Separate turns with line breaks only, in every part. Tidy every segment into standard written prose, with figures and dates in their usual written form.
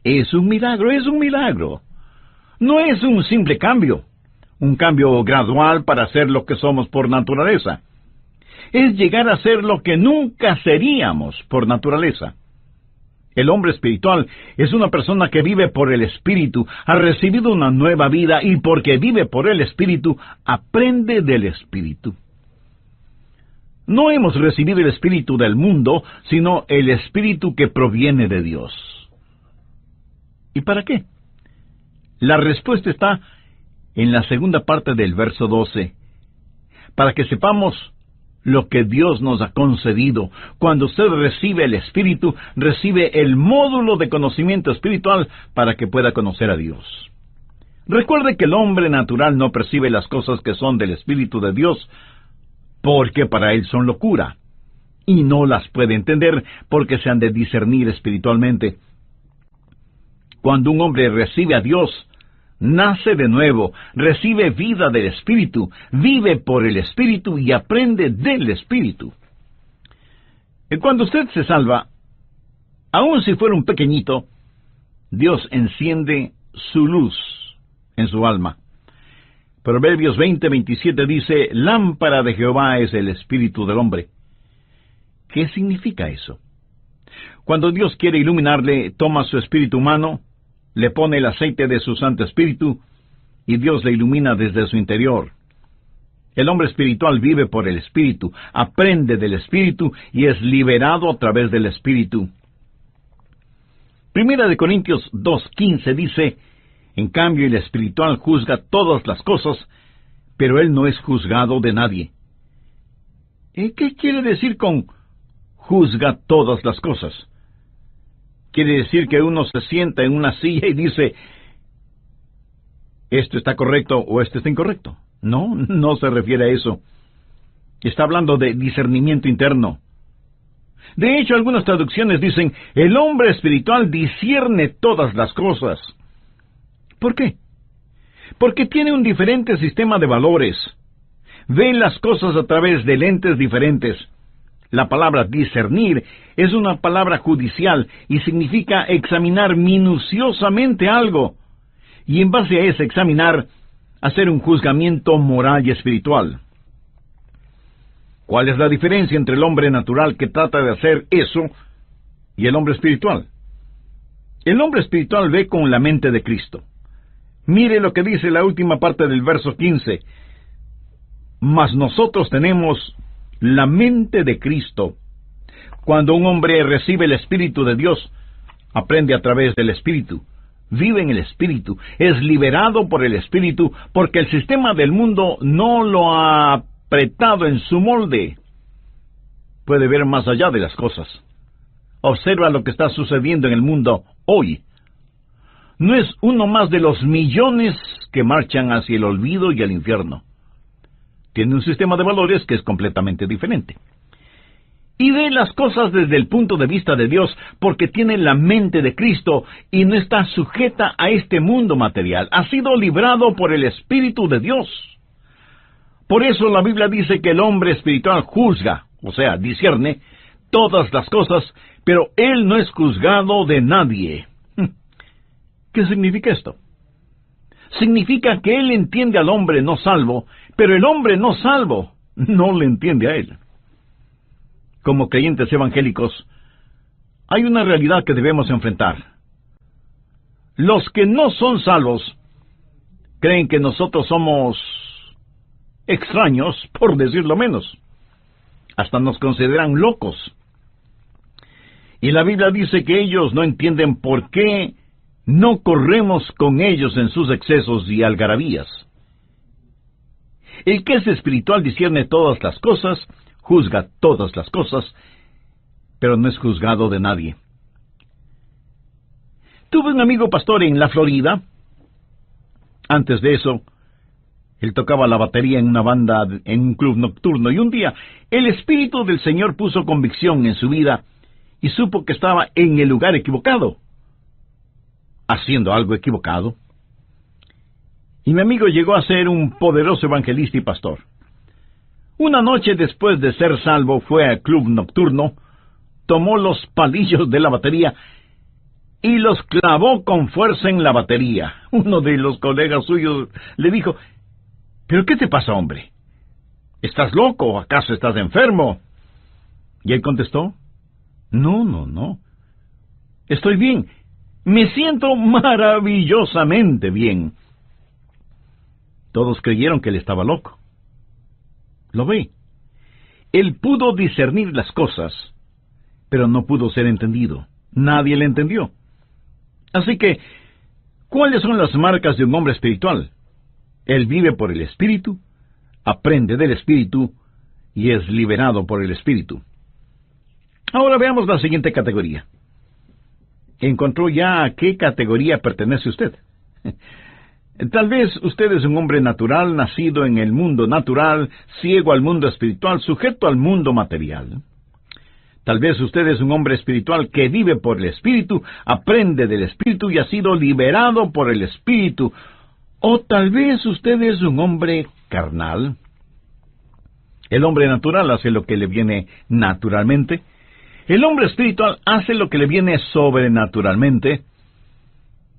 Es un milagro, es un milagro. No es un simple cambio, un cambio gradual para ser lo que somos por naturaleza. Es llegar a ser lo que nunca seríamos por naturaleza. El hombre espiritual es una persona que vive por el Espíritu, ha recibido una nueva vida y porque vive por el Espíritu, aprende del Espíritu. No hemos recibido el Espíritu del mundo, sino el Espíritu que proviene de Dios. ¿Y para qué? La respuesta está en la segunda parte del verso 12. Para que sepamos lo que Dios nos ha concedido. Cuando usted recibe el Espíritu, recibe el módulo de conocimiento espiritual para que pueda conocer a Dios. Recuerde que el hombre natural no percibe las cosas que son del Espíritu de Dios, porque para él son locura, y no las puede entender porque se han de discernir espiritualmente. Cuando un hombre recibe a Dios, nace de nuevo, recibe vida del Espíritu, vive por el Espíritu y aprende del Espíritu. Y cuando usted se salva, aun si fuera un pequeñito, Dios enciende su luz en su alma. Proverbios 20:27 dice, lámpara de Jehová es el espíritu del hombre. ¿Qué significa eso? Cuando Dios quiere iluminarle, toma su espíritu humano, le pone el aceite de su Santo Espíritu, y Dios le ilumina desde su interior. El hombre espiritual vive por el Espíritu, aprende del Espíritu, y es liberado a través del Espíritu. Primera de Corintios 2:15 dice, en cambio el espiritual juzga todas las cosas, pero él no es juzgado de nadie. ¿Qué quiere decir con juzga todas las cosas? Quiere decir que uno se sienta en una silla y dice, esto está correcto o esto está incorrecto. No, no se refiere a eso. Está hablando de discernimiento interno. De hecho, algunas traducciones dicen, el hombre espiritual discierne todas las cosas. ¿Por qué? Porque tiene un diferente sistema de valores. Ve las cosas a través de lentes diferentes. La palabra discernir es una palabra judicial y significa examinar minuciosamente algo. Y en base a ese examinar, hacer un juzgamiento moral y espiritual. ¿Cuál es la diferencia entre el hombre natural que trata de hacer eso y el hombre espiritual? El hombre espiritual ve con la mente de Cristo. Mire lo que dice la última parte del verso 15. Mas nosotros tenemos la mente de Cristo. Cuando un hombre recibe el Espíritu de Dios, aprende a través del Espíritu, vive en el Espíritu, es liberado por el Espíritu, porque el sistema del mundo no lo ha apretado en su molde. Puede ver más allá de las cosas. Observa lo que está sucediendo en el mundo hoy. No es uno más de los millones que marchan hacia el olvido y el infierno. Tiene un sistema de valores que es completamente diferente. Y ve las cosas desde el punto de vista de Dios, porque tiene la mente de Cristo y no está sujeta a este mundo material. Ha sido librado por el Espíritu de Dios. Por eso la Biblia dice que el hombre espiritual juzga, o sea, discierne, todas las cosas, pero él no es juzgado de nadie. ¿Qué significa esto? Significa que él entiende al hombre no salvo, pero el hombre no salvo no le entiende a él. Como creyentes evangélicos, hay una realidad que debemos enfrentar. Los que no son salvos creen que nosotros somos extraños, por decirlo menos. Hasta nos consideran locos. Y la Biblia dice que ellos no entienden por qué no corremos con ellos en sus excesos y algarabías. El que es espiritual discierne todas las cosas, juzga todas las cosas, pero no es juzgado de nadie. Tuve un amigo pastor en la Florida. Antes de eso, él tocaba la batería en una banda, en un club nocturno, y un día el Espíritu del Señor puso convicción en su vida y supo que estaba en el lugar equivocado, haciendo algo equivocado. Y mi amigo llegó a ser un poderoso evangelista y pastor. Una noche después de ser salvo fue al club nocturno, tomó los palillos de la batería y los clavó con fuerza en la batería. Uno de los colegas suyos le dijo: ¿pero qué te pasa, hombre? ¿Estás loco? ¿Acaso estás enfermo? Y él contestó: no. Estoy bien. Me siento maravillosamente bien. Todos creyeron que él estaba loco. ¿Lo ve? Él pudo discernir las cosas, pero no pudo ser entendido. Nadie le entendió. Así que, ¿cuáles son las marcas de un hombre espiritual? Él vive por el Espíritu, aprende del Espíritu y es liberado por el Espíritu. Ahora veamos la siguiente categoría. ¿Encontró ya a qué categoría pertenece usted? Tal vez usted es un hombre natural, nacido en el mundo natural, ciego al mundo espiritual, sujeto al mundo material. Tal vez usted es un hombre espiritual que vive por el Espíritu, aprende del Espíritu y ha sido liberado por el Espíritu. O tal vez usted es un hombre carnal. El hombre natural hace lo que le viene naturalmente. El hombre espiritual hace lo que le viene sobrenaturalmente.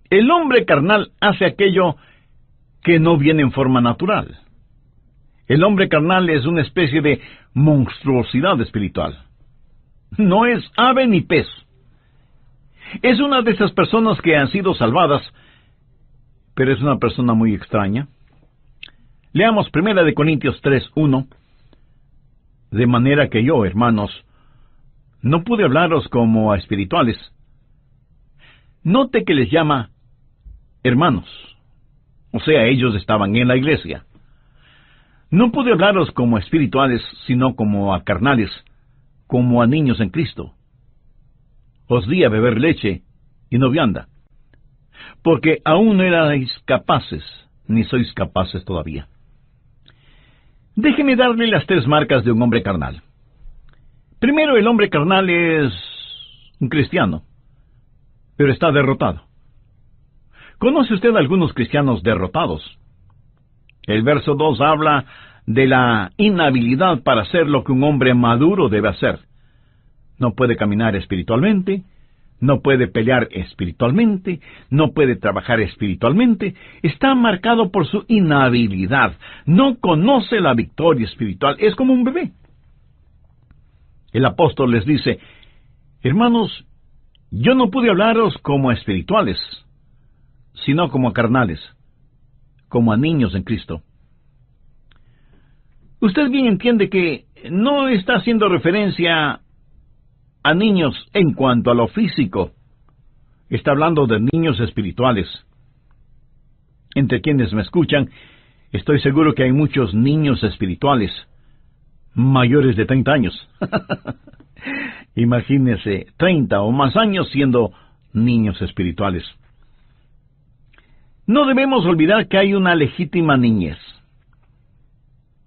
El hombre carnal hace aquello que no viene en forma natural. El hombre carnal es una especie de monstruosidad espiritual. No es ave ni pez. Es una de esas personas que han sido salvadas, pero es una persona muy extraña. Leamos 1 Corintios 3:1. De manera que yo, hermanos, no pude hablaros como a espirituales. Note que les llama hermanos. O sea, ellos estaban en la iglesia. No pude hablaros como a espirituales, sino como a carnales, como a niños en Cristo. Os di a beber leche y no vianda, porque aún no erais capaces, ni sois capaces todavía. Déjeme darle las 3 marcas de un hombre carnal. Primero, el hombre carnal es un cristiano, pero está derrotado. ¿Conoce usted a algunos cristianos derrotados? El verso 2 habla de la inhabilidad para hacer lo que un hombre maduro debe hacer. No puede caminar espiritualmente, no puede pelear espiritualmente, no puede trabajar espiritualmente. Está marcado por su inhabilidad. No conoce la victoria espiritual. Es como un bebé. El apóstol les dice: hermanos, yo no pude hablaros como a espirituales, sino como a carnales, como a niños en Cristo. Usted bien entiende que no está haciendo referencia a niños en cuanto a lo físico. Está hablando de niños espirituales. Entre quienes me escuchan, estoy seguro que hay muchos niños espirituales, mayores de 30 años. Imagínese, 30 o más años siendo niños espirituales. No debemos olvidar que hay una legítima niñez.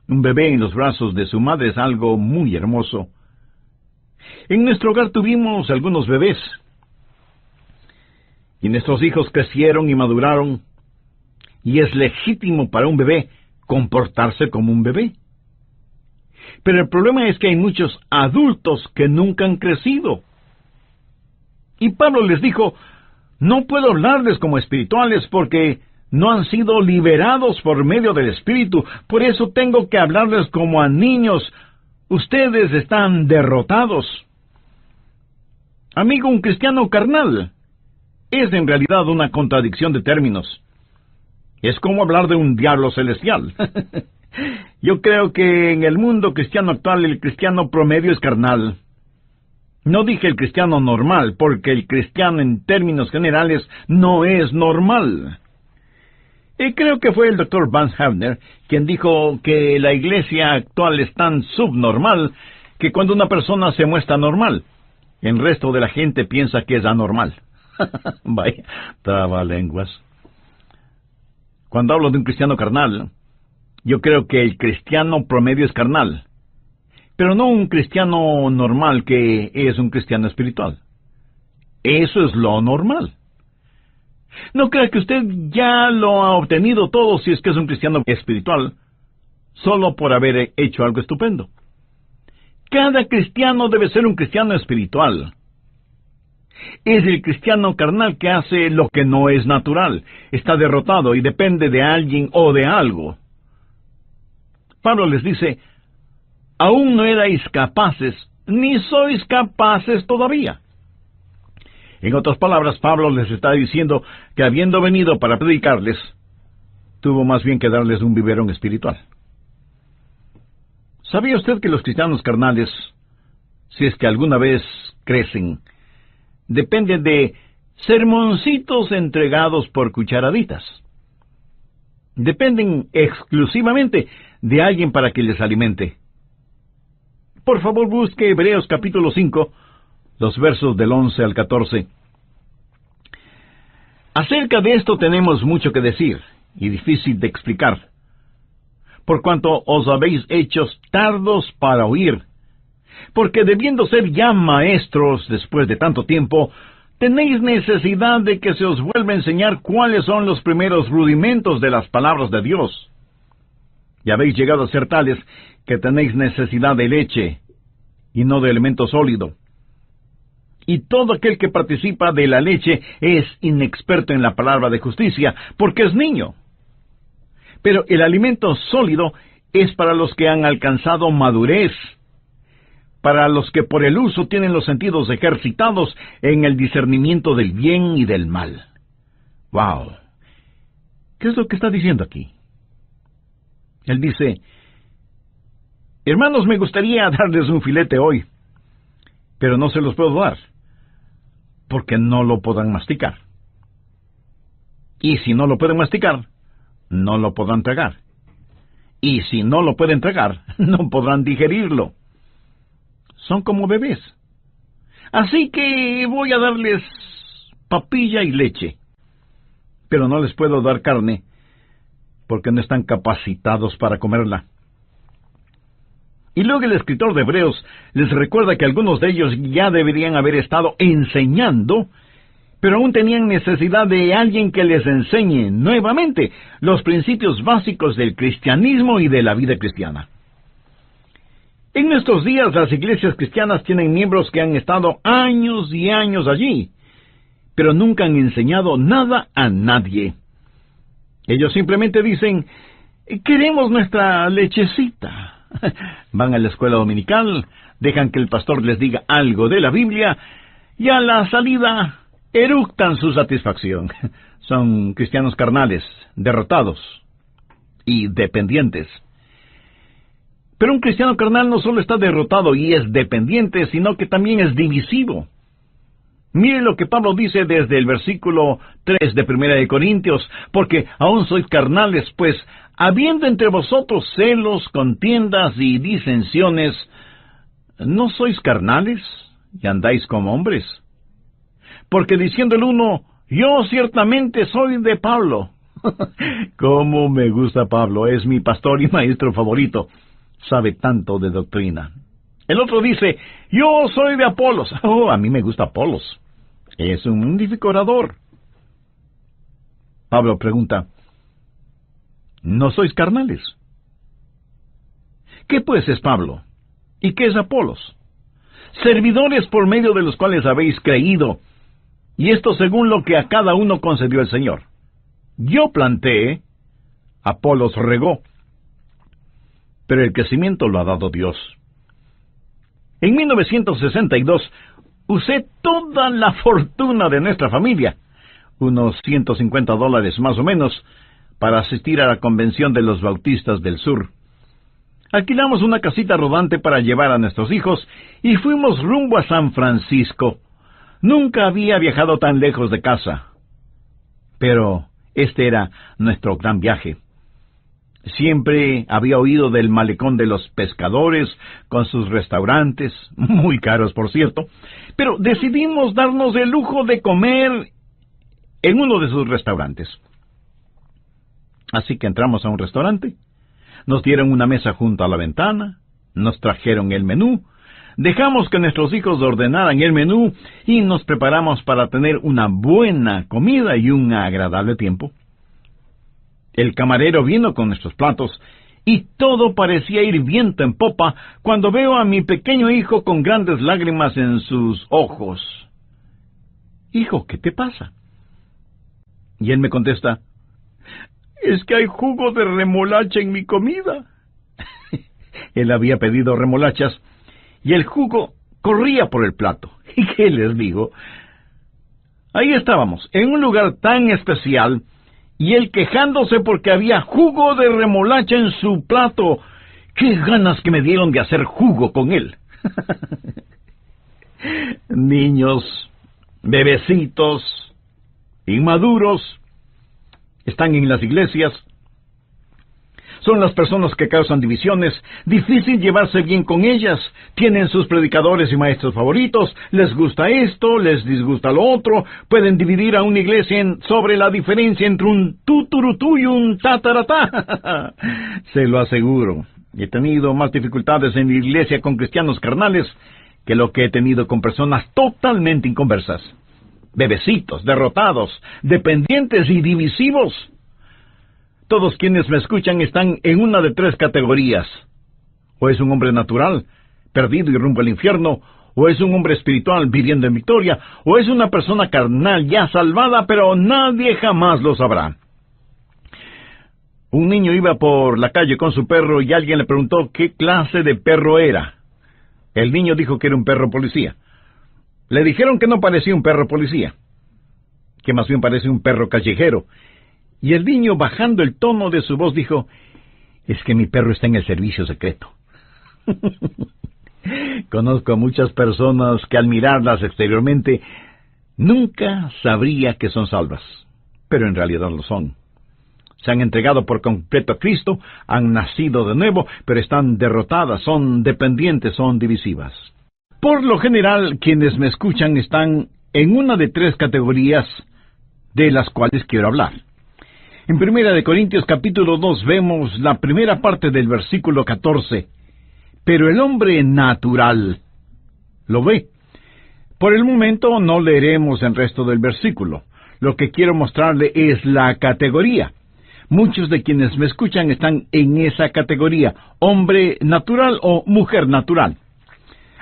Un bebé en los brazos de su madre es algo muy hermoso. En nuestro hogar tuvimos algunos bebés, y nuestros hijos crecieron y maduraron, y es legítimo para un bebé comportarse como un bebé. Pero el problema es que hay muchos adultos que nunca han crecido. Y Pablo les dijo: no puedo hablarles como espirituales porque no han sido liberados por medio del Espíritu. Por eso tengo que hablarles como a niños. Ustedes están derrotados. Amigo, un cristiano carnal es en realidad una contradicción de términos. Es como hablar de un diablo celestial. Yo creo que en el mundo cristiano actual el cristiano promedio es carnal. No dije el cristiano normal, porque el cristiano en términos generales no es normal. Creo que fue el Dr. Vance Havner quien dijo que la iglesia actual es tan subnormal que cuando una persona se muestra normal, el resto de la gente piensa que es anormal. Vaya, trabalenguas. Cuando hablo de un cristiano carnal, yo creo que el cristiano promedio es carnal, pero no un cristiano normal que es un cristiano espiritual. Eso es lo normal. No crea que usted ya lo ha obtenido todo si es que es un cristiano espiritual, solo por haber hecho algo estupendo. Cada cristiano debe ser un cristiano espiritual. Es el cristiano carnal que hace lo que no es natural, está derrotado y depende de alguien o de algo. Pablo les dice, aún no erais capaces, ni sois capaces todavía. En otras palabras, Pablo les está diciendo que habiendo venido para predicarles, tuvo más bien que darles un biberón espiritual. ¿Sabía usted que los cristianos carnales, si es que alguna vez crecen, dependen de sermoncitos entregados por cucharaditas? Dependen exclusivamente de alguien para que les alimente. Por favor, busque Hebreos capítulo 5, los versos del 11 al 14. Acerca de esto tenemos mucho que decir, y difícil de explicar, por cuanto os habéis hecho tardos para oír, porque debiendo ser ya maestros después de tanto tiempo, tenéis necesidad de que se os vuelva a enseñar cuáles son los primeros rudimentos de las palabras de Dios. Y habéis llegado a ser tales que tenéis necesidad de leche, y no de alimento sólido. Y todo aquel que participa de la leche es inexperto en la palabra de justicia, porque es niño. Pero el alimento sólido es para los que han alcanzado madurez, para los que por el uso tienen los sentidos ejercitados en el discernimiento del bien y del mal. ¡Wow! ¿Qué es lo que está diciendo aquí? Él dice, hermanos, me gustaría darles un filete hoy, pero no se los puedo dar, porque no lo podrán masticar. Y si no lo pueden masticar, no lo podrán tragar. Y si no lo pueden tragar, no podrán digerirlo. Son como bebés. Así que voy a darles papilla y leche, pero no les puedo dar carne, porque no están capacitados para comerla. Y luego el escritor de Hebreos les recuerda que algunos de ellos ya deberían haber estado enseñando, pero aún tenían necesidad de alguien que les enseñe nuevamente los principios básicos del cristianismo y de la vida cristiana. En nuestros días las iglesias cristianas tienen miembros que han estado años y años allí, pero nunca han enseñado nada a nadie. Ellos simplemente dicen, queremos nuestra lechecita. Van a la escuela dominical, dejan que el pastor les diga algo de la Biblia, y a la salida eructan su satisfacción. Son cristianos carnales, derrotados y dependientes. Pero un cristiano carnal no solo está derrotado y es dependiente, sino que también es divisivo. Mire lo que Pablo dice desde el versículo 3 de 1 de Corintios, porque aún sois carnales, pues, habiendo entre vosotros celos, contiendas y disensiones, ¿no sois carnales y andáis como hombres? Porque diciendo el uno, yo ciertamente soy de Pablo. ¡Cómo me gusta Pablo! Es mi pastor y maestro favorito. Sabe tanto de doctrina. El otro dice, yo soy de Apolos. Oh, a mí me gusta Apolos. Es un magnífico orador. Pablo pregunta, ¿no sois carnales? ¿Qué pues es Pablo? ¿Y qué es Apolos? Servidores por medio de los cuales habéis creído, y esto según lo que a cada uno concedió el Señor. Yo planté, Apolos regó, pero el crecimiento lo ha dado Dios. En 1962, usé toda la fortuna de nuestra familia, unos $150 más o menos, para asistir a la convención de los bautistas del sur. Alquilamos una casita rodante para llevar a nuestros hijos y fuimos rumbo a San Francisco. Nunca había viajado tan lejos de casa, pero este era nuestro gran viaje. Siempre había oído del malecón de los pescadores, con sus restaurantes, muy caros por cierto, pero decidimos darnos el lujo de comer en uno de sus restaurantes. Así que entramos a un restaurante, nos dieron una mesa junto a la ventana, nos trajeron el menú, dejamos que nuestros hijos ordenaran el menú y nos preparamos para tener una buena comida y un agradable tiempo. El camarero vino con nuestros platos, y todo parecía ir viento en popa cuando veo a mi pequeño hijo con grandes lágrimas en sus ojos. hijo, ¿qué te pasa? Y él me contesta, es que hay jugo de remolacha en mi comida. Él había pedido remolachas y el jugo corría por el plato. ¿Y qué les digo? Ahí estábamos, en un lugar tan especial, y él quejándose porque había jugo de remolacha en su plato. ¡Qué ganas que me dieron de hacer jugo con él! Niños, bebecitos, inmaduros, están en las iglesias. Son las personas que causan divisiones, difícil llevarse bien con ellas, tienen sus predicadores y maestros favoritos, les gusta esto, les disgusta lo otro, pueden dividir a una iglesia sobre la diferencia entre un tuturutú y un tataratá. Se lo aseguro, he tenido más dificultades en la iglesia con cristianos carnales que lo que he tenido con personas totalmente inconversas. Bebecitos, derrotados, dependientes y divisivos. Todos quienes me escuchan están en una de tres categorías. O es un hombre natural, perdido y rumbo al infierno, o es un hombre espiritual viviendo en victoria, o es una persona carnal ya salvada, pero nadie jamás lo sabrá. Un niño iba por la calle con su perro y alguien le preguntó qué clase de perro era. El niño dijo que era un perro policía. Le dijeron que no parecía un perro policía, que más bien parece un perro callejero. Y el niño, bajando el tono de su voz, dijo, es que mi perro está en el servicio secreto. Conozco a muchas personas que al mirarlas exteriormente nunca sabría que son salvas, pero en realidad lo son. Se han entregado por completo a Cristo, han nacido de nuevo, pero están derrotadas, son dependientes, son divisivas. Por lo general, quienes me escuchan están en una de tres categorías de las cuales quiero hablar. En 1 Corintios capítulo 2 vemos la primera parte del versículo 14. Pero el hombre natural lo ve. Por el momento no leeremos el resto del versículo. Lo que quiero mostrarle es la categoría. Muchos de quienes me escuchan están en esa categoría, hombre natural o mujer natural.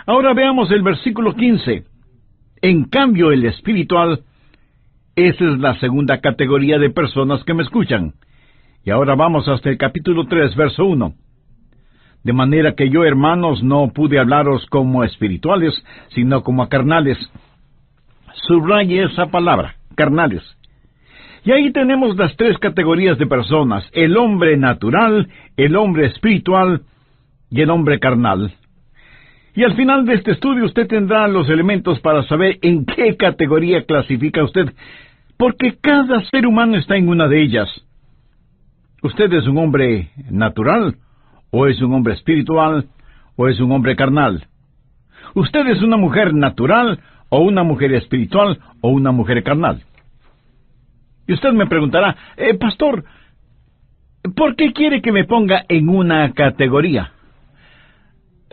Ahora veamos el versículo 15. En cambio, el espiritual, esa es la segunda categoría de personas que me escuchan. Y ahora vamos hasta el capítulo 3, verso 1. De manera que yo, hermanos, no pude hablaros como espirituales, sino como a carnales. Subraye esa palabra, carnales. Y ahí tenemos las tres categorías de personas, el hombre natural, el hombre espiritual y el hombre carnal. Y al final de este estudio usted tendrá los elementos para saber en qué categoría clasifica usted, porque cada ser humano está en una de ellas. ¿Usted es un hombre natural, o es un hombre espiritual, o es un hombre carnal? ¿Usted es una mujer natural, o una mujer espiritual, o una mujer carnal? Y usted me preguntará, pastor, ¿por qué quiere que me ponga en una categoría?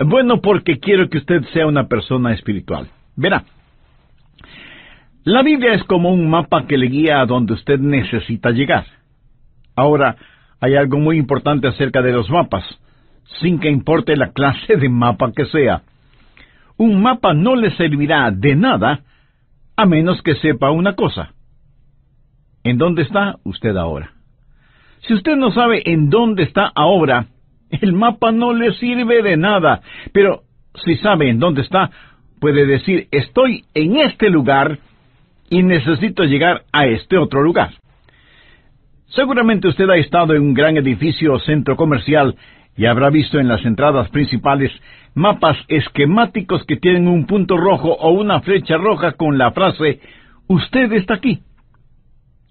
Bueno, porque quiero que usted sea una persona espiritual. Verá, la Biblia es como un mapa que le guía a donde usted necesita llegar. Ahora, hay algo muy importante acerca de los mapas, sin que importe la clase de mapa que sea. Un mapa no le servirá de nada a menos que sepa una cosa. ¿En dónde está usted ahora? Si usted no sabe en dónde está ahora, el mapa no le sirve de nada. Pero si sabe en dónde está, puede decir, estoy en este lugar y necesito llegar a este otro lugar. Seguramente usted ha estado en un gran edificio o centro comercial y habrá visto en las entradas principales mapas esquemáticos que tienen un punto rojo o una flecha roja con la frase, usted está aquí.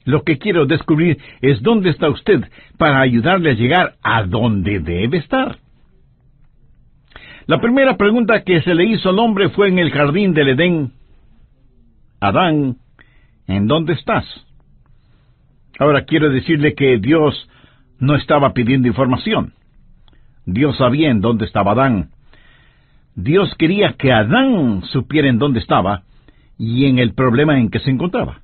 Lo que quiero descubrir es dónde está usted para ayudarle a llegar a donde debe estar. La primera pregunta que se le hizo al hombre fue en el jardín del Edén. Adán, ¿en dónde estás? Ahora quiero decirle que Dios no estaba pidiendo información. Dios sabía en dónde estaba Adán. Dios quería que Adán supiera en dónde estaba y en el problema en que se encontraba.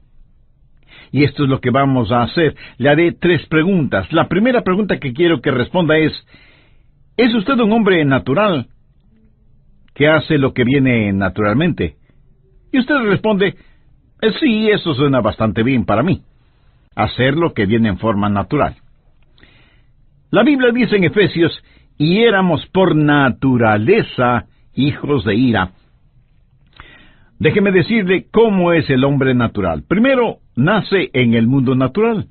Y esto es lo que vamos a hacer. Le haré tres preguntas. La primera pregunta que quiero que responda ¿es usted un hombre natural que hace lo que viene naturalmente? Y usted responde, Sí, eso suena bastante bien para mí. Hacer lo que viene en forma natural. La Biblia dice en Efesios, y éramos por naturaleza hijos de ira. Déjeme decirle cómo es el hombre natural. Primero, nace en el mundo natural.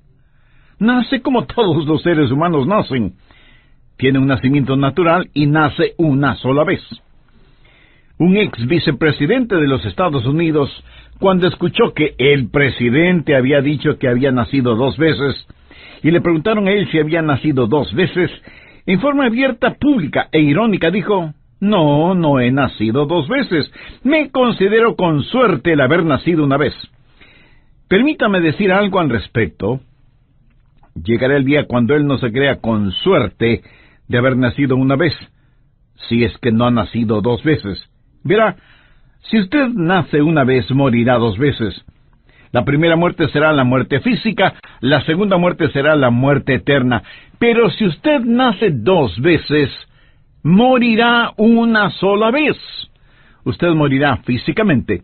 Nace como todos los seres humanos nacen. Tiene un nacimiento natural y nace una sola vez. Un ex vicepresidente de los Estados Unidos, cuando escuchó que el presidente había dicho que había nacido 2 veces, y le preguntaron a él si había nacido 2 veces, en forma abierta, pública e irónica dijo, no he nacido 2 veces. Me considero con suerte el haber nacido una vez. Permítame decir algo al respecto. Llegará el día cuando él no se crea con suerte de haber nacido una vez, si es que no ha nacido 2 veces. Verá, si usted nace una vez, morirá 2 veces. La primera muerte será la muerte física, la segunda muerte será la muerte eterna. Pero si usted nace 2 veces, morirá una sola vez. Usted morirá físicamente,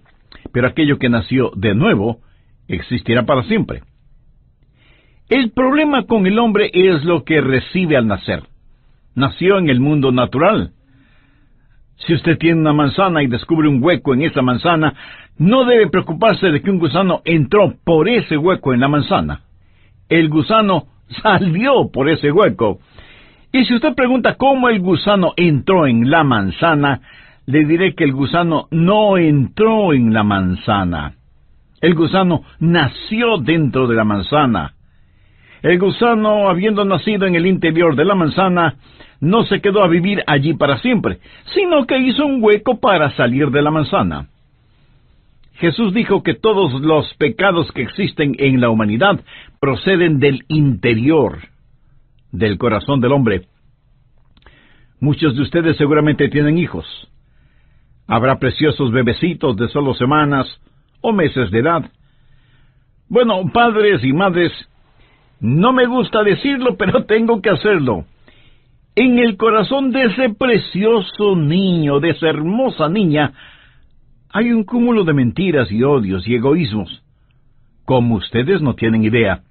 pero aquello que nació de nuevo existirá para siempre. El problema con el hombre es lo que recibe al nacer. Nació en el mundo natural. Si usted tiene una manzana y descubre un hueco en esa manzana, no debe preocuparse de que un gusano entró por ese hueco en la manzana. El gusano salió por ese hueco. Y si usted pregunta cómo el gusano entró en la manzana, le diré que el gusano no entró en la manzana. El gusano nació dentro de la manzana. El gusano, habiendo nacido en el interior de la manzana, no se quedó a vivir allí para siempre, sino que hizo un hueco para salir de la manzana. Jesús dijo que todos los pecados que existen en la humanidad proceden del interior, del corazón del hombre. Muchos de ustedes seguramente tienen hijos. Habrá preciosos bebecitos de solo semanas o meses de edad. Bueno, padres y madres, no me gusta decirlo, pero tengo que hacerlo. En el corazón de ese precioso niño, de esa hermosa niña, hay un cúmulo de mentiras y odios y egoísmos, como ustedes no tienen idea.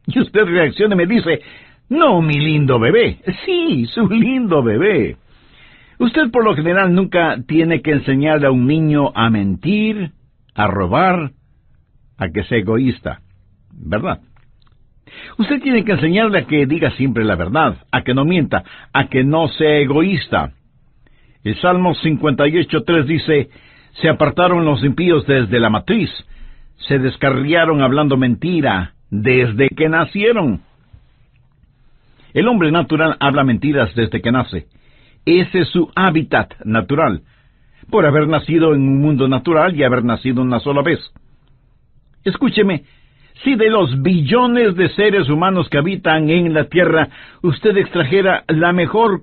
Y usted reacciona y me dice, no, mi lindo bebé. Sí, su lindo bebé. Usted por lo general nunca tiene que enseñarle a un niño a mentir, a robar, a que sea egoísta, ¿verdad? Usted tiene que enseñarle a que diga siempre la verdad, a que no mienta, a que no sea egoísta. El Salmo 58:3 dice, se apartaron los impíos desde la matriz, se descarriaron hablando mentira desde que nacieron. El hombre natural habla mentiras desde que nace. Ese es su hábitat natural, por haber nacido en un mundo natural y haber nacido una sola vez. Escúcheme, si de los billones de seres humanos que habitan en la Tierra, usted extrajera la mejor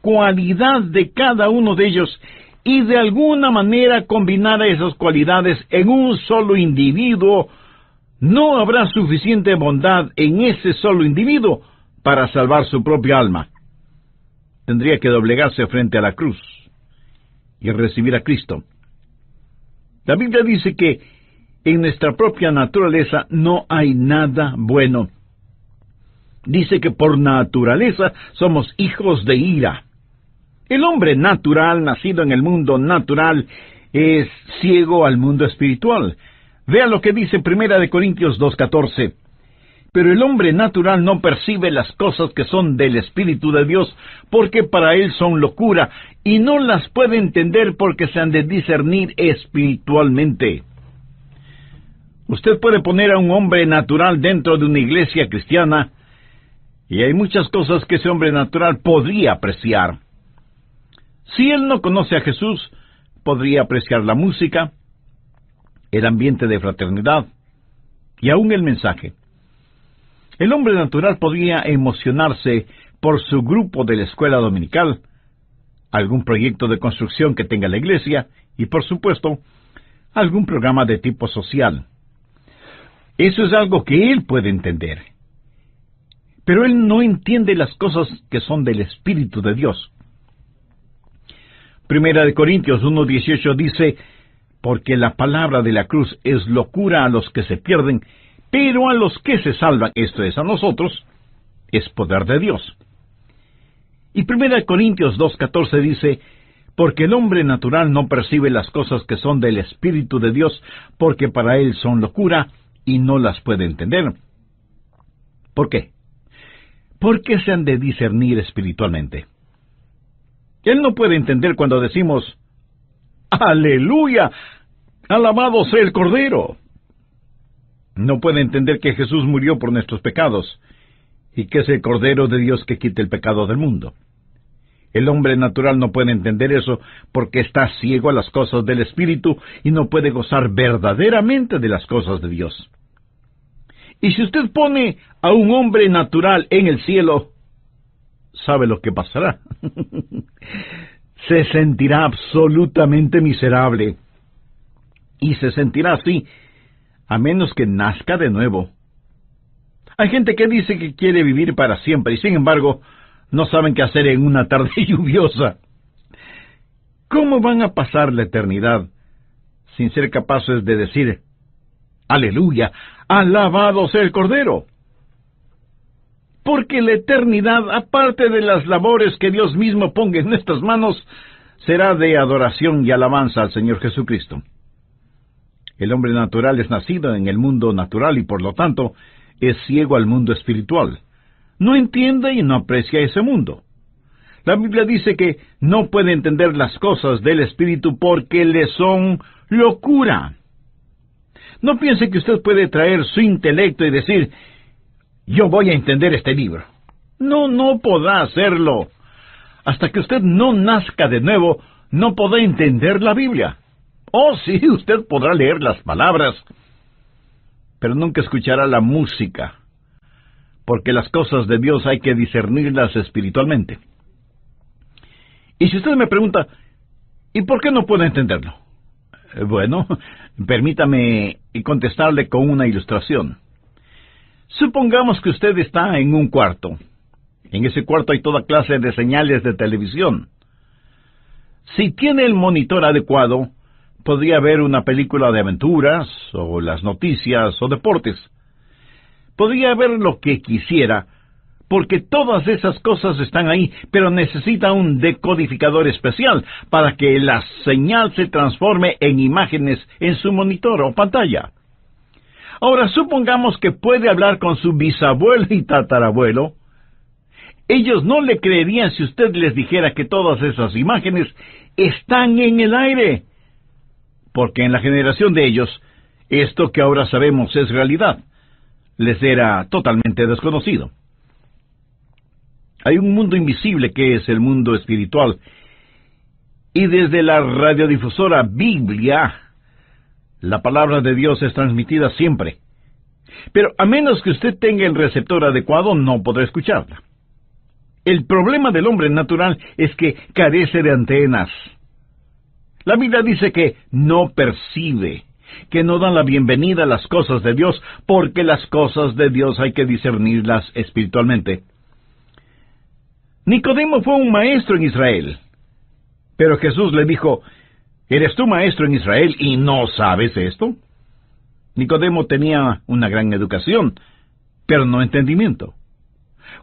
cualidad de cada uno de ellos y de alguna manera combinara esas cualidades en un solo individuo, no habrá suficiente bondad en ese solo individuo para salvar su propia alma. Tendría que doblegarse frente a la cruz y recibir a Cristo. La Biblia dice que en nuestra propia naturaleza no hay nada bueno. Dice que por naturaleza somos hijos de ira. El hombre natural, nacido en el mundo natural, es ciego al mundo espiritual. Vea lo que dice 1 Corintios 2:14. Pero el hombre natural no percibe las cosas que son del Espíritu de Dios, porque para él son locura, y no las puede entender porque se han de discernir espiritualmente. Usted puede poner a un hombre natural dentro de una iglesia cristiana, y hay muchas cosas que ese hombre natural podría apreciar. Si él no conoce a Jesús, podría apreciar la música, el ambiente de fraternidad, y aún el mensaje. El hombre natural podría emocionarse por su grupo de la escuela dominical, algún proyecto de construcción que tenga la iglesia, y por supuesto, algún programa de tipo social. Eso es algo que él puede entender. Pero él no entiende las cosas que son del Espíritu de Dios. 1 Corintios 1:18 dice, porque la palabra de la cruz es locura a los que se pierden, pero a los que se salvan, esto es, a nosotros, es poder de Dios. Y 1 Corintios 2:14 dice, porque el hombre natural no percibe las cosas que son del Espíritu de Dios, porque para él son locura y no las puede entender. ¿Por qué? Porque se han de discernir espiritualmente. Él no puede entender cuando decimos, ¡Aleluya! ¡Alabado sea el Cordero! No puede entender que Jesús murió por nuestros pecados y que es el Cordero de Dios que quita el pecado del mundo. El hombre natural no puede entender eso porque está ciego a las cosas del Espíritu y no puede gozar verdaderamente de las cosas de Dios. Y si usted pone a un hombre natural en el cielo, ¿sabe lo que pasará? Se sentirá absolutamente miserable. Y se sentirá así, a menos que nazca de nuevo. Hay gente que dice que quiere vivir para siempre y sin embargo no saben qué hacer en una tarde lluviosa. ¿Cómo van a pasar la eternidad sin ser capaces de decir, ¡Aleluya! ¡Alabado sea el Cordero! Porque la eternidad, aparte de las labores que Dios mismo ponga en nuestras manos, será de adoración y alabanza al Señor Jesucristo. El hombre natural es nacido en el mundo natural y por lo tanto es ciego al mundo espiritual. No entiende y no aprecia ese mundo. La Biblia dice que no puede entender las cosas del Espíritu porque le son locura. No piense que usted puede traer su intelecto y decir, yo voy a entender este libro. No podrá hacerlo. Hasta que usted no nazca de nuevo, no podrá entender la Biblia. Oh, sí, usted podrá leer las palabras, pero nunca escuchará la música, porque las cosas de Dios hay que discernirlas espiritualmente. Y si usted me pregunta, ¿y por qué no puedo entenderlo? Bueno, permítame contestarle con una ilustración. Supongamos que usted está en un cuarto. En ese cuarto hay toda clase de señales de televisión. Si tiene el monitor adecuado, podría ver una película de aventuras, o las noticias, o deportes. Podría ver lo que quisiera, porque todas esas cosas están ahí, pero necesita un decodificador especial para que la señal se transforme en imágenes en su monitor o pantalla. Ahora, supongamos que puede hablar con su bisabuelo y tatarabuelo. Ellos no le creerían si usted les dijera que todas esas imágenes están en el aire, porque en la generación de ellos, esto que ahora sabemos es realidad. Les era totalmente desconocido. Hay un mundo invisible que es el mundo espiritual, y desde la radiodifusora Biblia, la palabra de Dios es transmitida siempre. Pero a menos que usted tenga el receptor adecuado, no podrá escucharla. El problema del hombre natural es que carece de antenas. La Biblia dice que no percibe, que no da la bienvenida a las cosas de Dios, porque las cosas de Dios hay que discernirlas espiritualmente. Nicodemo fue un maestro en Israel, pero Jesús le dijo, ¿eres tú maestro en Israel y no sabes esto? Nicodemo tenía una gran educación, pero no entendimiento.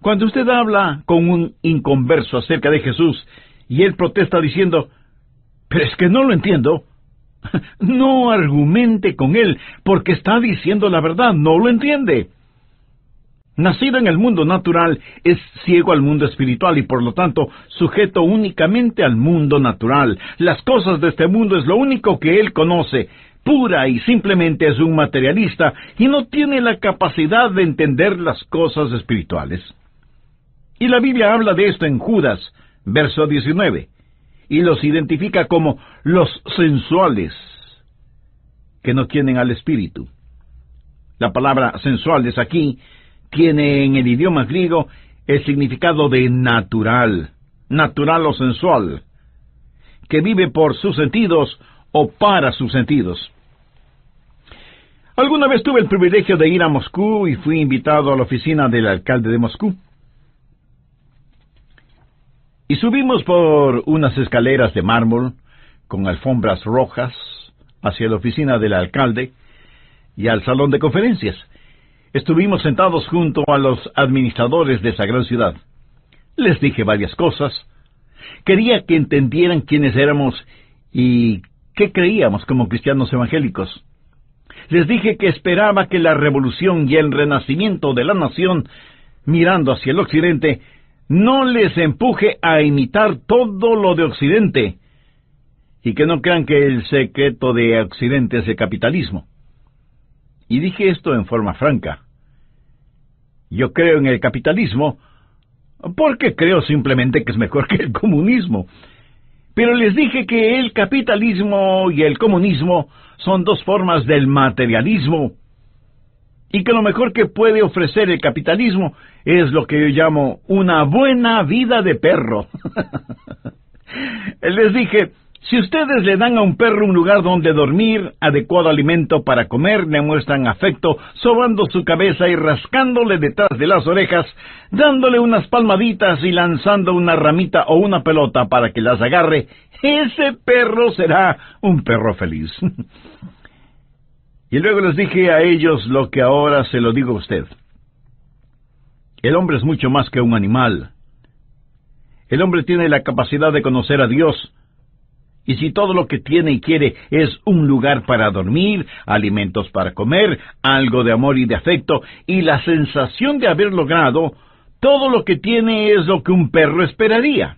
Cuando usted habla con un inconverso acerca de Jesús y él protesta diciendo, pero es que no lo entiendo, no argumente con él, porque está diciendo la verdad, no lo entiende. Nacido en el mundo natural, es ciego al mundo espiritual y por lo tanto sujeto únicamente al mundo natural. Las cosas de este mundo es lo único que él conoce. Pura y simplemente es un materialista y no tiene la capacidad de entender las cosas espirituales. Y la Biblia habla de esto en Judas, verso 19, y los identifica como los sensuales, que no tienen al Espíritu. La palabra sensuales aquí tiene en el idioma griego el significado de natural, natural o sensual, que vive por sus sentidos o para sus sentidos. Alguna vez tuve el privilegio de ir a Moscú y fui invitado a la oficina del alcalde de Moscú. Y subimos por unas escaleras de mármol con alfombras rojas, hacia la oficina del alcalde y al salón de conferencias. Estuvimos sentados junto a los administradores de esa gran ciudad. Les dije varias cosas. Quería que entendieran quiénes éramos y qué creíamos como cristianos evangélicos. Les dije que esperaba que la revolución y el renacimiento de la nación, mirando hacia el occidente, no les empuje a imitar todo lo de occidente, y que no crean que el secreto de occidente es el capitalismo. Y dije esto en forma franca. Yo creo en el capitalismo porque creo simplemente que es mejor que el comunismo. Pero les dije que el capitalismo y el comunismo son dos formas del materialismo, y que lo mejor que puede ofrecer el capitalismo es lo que yo llamo una buena vida de perro. Les dije, si ustedes le dan a un perro un lugar donde dormir, adecuado alimento para comer, le muestran afecto, sobando su cabeza y rascándole detrás de las orejas, dándole unas palmaditas y lanzando una ramita o una pelota para que las agarre, ese perro será un perro feliz. Y luego les dije a ellos lo que ahora se lo digo a usted. El hombre es mucho más que un animal. El hombre tiene la capacidad de conocer a Dios. Y si todo lo que tiene y quiere es un lugar para dormir, alimentos para comer, algo de amor y de afecto, y la sensación de haber logrado, todo lo que tiene es lo que un perro esperaría.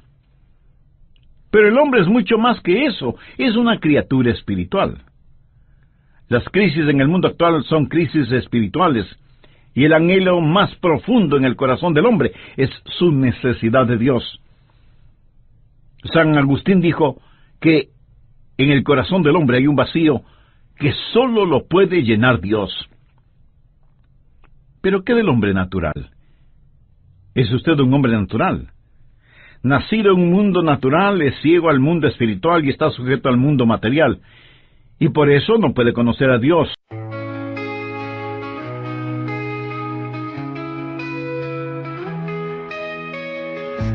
Pero el hombre es mucho más que eso, es una criatura espiritual. Las crisis en el mundo actual son crisis espirituales, y el anhelo más profundo en el corazón del hombre es su necesidad de Dios. San Agustín dijo que en el corazón del hombre hay un vacío que sólo lo puede llenar Dios. ¿Pero qué del hombre natural? ¿Es usted un hombre natural? Nacido en un mundo natural, es ciego al mundo espiritual y está sujeto al mundo material, y por eso no puede conocer a Dios.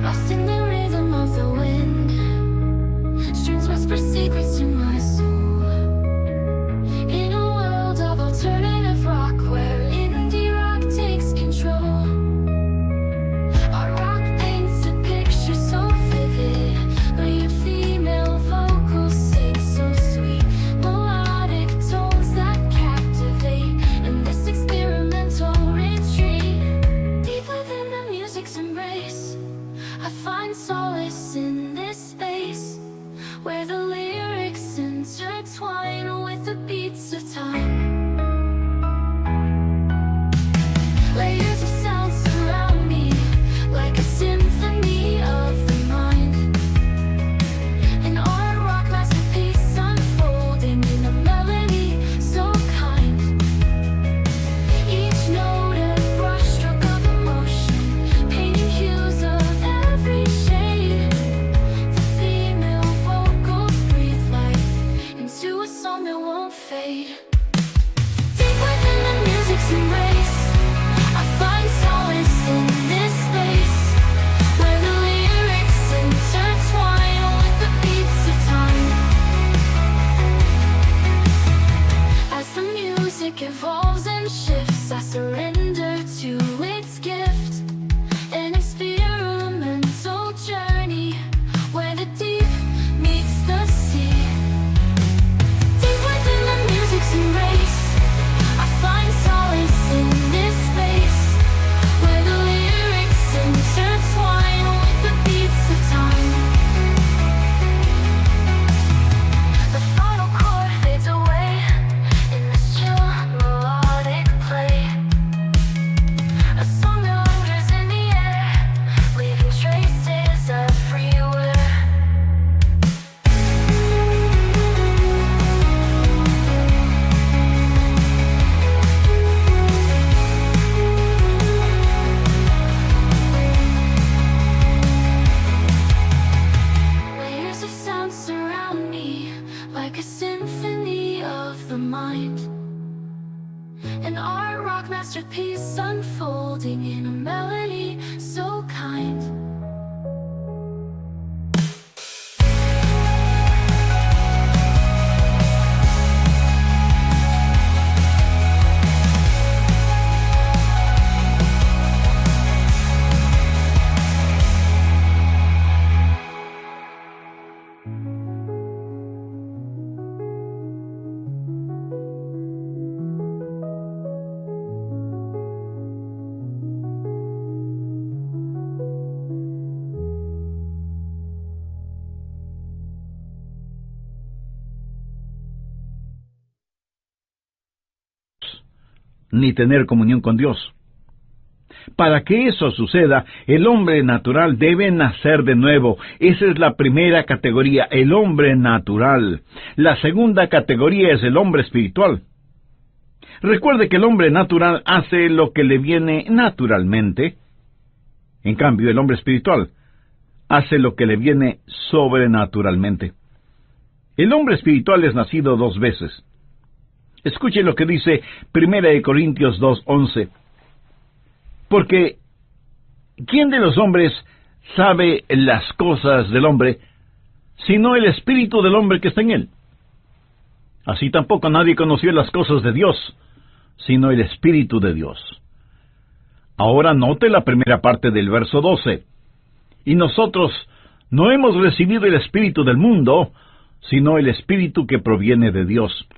Lost in the rhythm of the wind, streams whisper secrets to my soul. In a world of alternative rock where indie rock takes control, our rock paints a picture so vivid, where your female vocals sing so sweet, melodic tones that captivate in this experimental retreat. Deep within the music's embrace, I find solace in this space, where the lyrics intertwine with the beats of time. Layers of sound surround me, like a symphony of the mind. An art rock masterpiece unfolding in a melody so kind. Each note a brushstroke of emotion, painting hues of every shade. The female vocals breathe life into a song that won't fade. Deep within the music's embrace, I find solace in this space, where the lyrics intertwine with the beats of time. As the music evolves and shifts, I surrender to its gift, an experimental journey where the deep meets the sea. Deep within the music's embrace, I find solace in this space, where the lyrics intertwine with the beats of time. The final chord fades away in this chill melodic play, a song that lingers in the air, leaving traces everywhere. Layers of sound surround me, like a symphony of the mind. An art rock masterpiece unfolding in a melody so kind.
ni tener comunión con Dios. Para que eso suceda, el hombre natural debe nacer de nuevo. Esa es la primera categoría, el hombre natural. La segunda categoría es el hombre espiritual. Recuerde que el hombre natural hace lo que le viene naturalmente. En cambio, el hombre espiritual hace lo que le viene sobrenaturalmente. El hombre espiritual es nacido 2 veces. Escuche lo que dice 1 Corintios 2:11. Porque, ¿quién de los hombres sabe las cosas del hombre, sino el espíritu del hombre que está en él? Así tampoco nadie conoció las cosas de Dios, sino el espíritu de Dios. Ahora note la primera parte del verso 12. Y nosotros no hemos recibido el espíritu del mundo, sino el espíritu que proviene de Dios.